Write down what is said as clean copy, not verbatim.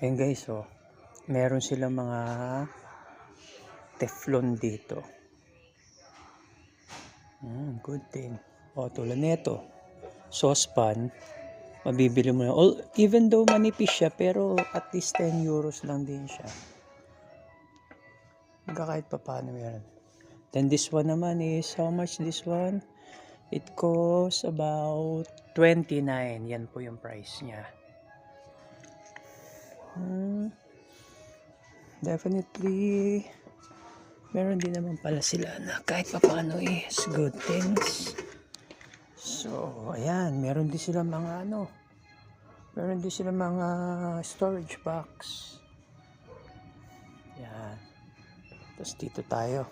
Ayan guys, oh, meron silang mga teflon dito. Good thing. Tulad nito, saucepan, mabibili mo na. Even though manipis siya, pero at least 10 euros lang din siya. Kahit pa paano meron. Then this one naman is, how much this one? It costs about 29. Yan po yung price niya. Definitely, meron din naman pala sila na kahit pa paano is good things. So, ayan, meron din sila mga meron din sila mga storage box. Yan. Tapos dito tayo.